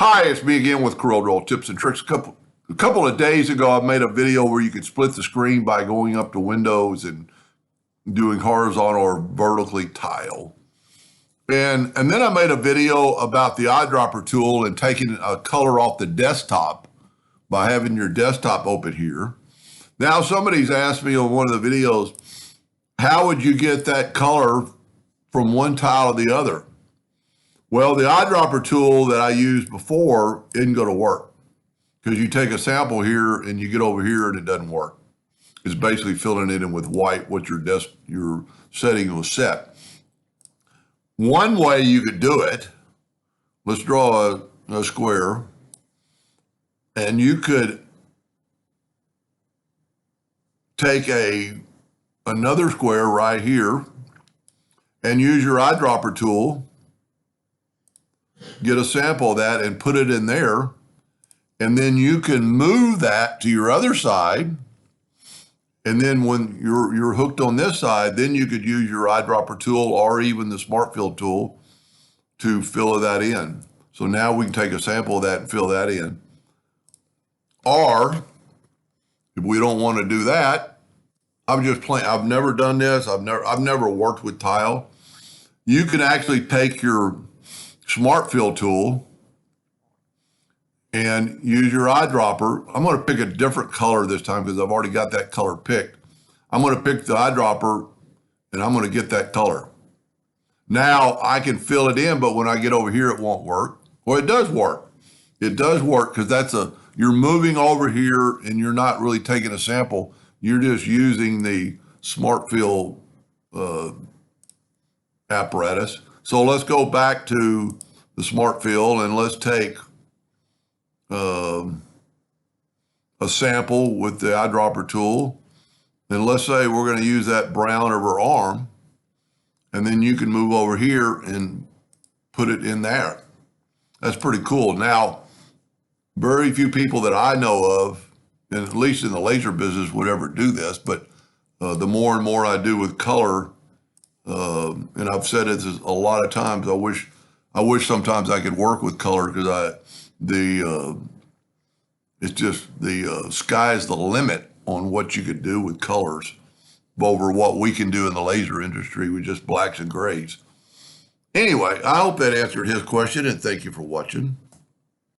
Hi, it's me again with CorelDraw Tips and Tricks. A couple of days ago, I made a video where you could split the screen by going up to Windows and doing horizontal or vertically tile. And then I made a video about the eyedropper tool and taking a color off the desktop by having your desktop open here. Now, somebody's asked me on one of the videos, how would you get that color from one tile to the other? Well, the eyedropper tool that I used before isn't going to work because you take a sample here and you get over here and it doesn't work. It's basically filling it in with white, what your setting was set. One way you could do it, let's draw a square, and you could take another square right here and use your eyedropper tool, get a sample of that and put it in there. And then you can move that to your other side. And then when you're hooked on this side, then you could use your eyedropper tool or even the Smart Fill tool to fill that in. So now we can take a sample of that and fill that in. Or if we don't want to do that, I'm just playing. I've never done this. I've never worked with tile. You can actually take your Smart Fill tool and use your eyedropper. I'm going to pick a different color this time because I've already got that color picked. I'm going to pick the eyedropper and I'm going to get that color. Now I can fill it in, but when I get over here, it won't work. Well, it does work. It does work because you're moving over here and you're not really taking a sample. You're just using the Smart Fill apparatus. So let's go back to the Smart Fill and let's take a sample with the eyedropper tool. And let's say we're going to use that brown of her arm. And then you can move over here and put it in there. That's pretty cool. Now, very few people that I know of, and at least in the laser business, would ever do this. But the more and more I do with color, and I've said it a lot of times, I wish sometimes I could work with color because it's just the sky's the limit on what you could do with colors over what we can do in the laser industry with just blacks and grays. Anyway, I hope that answered his question, and thank you for watching.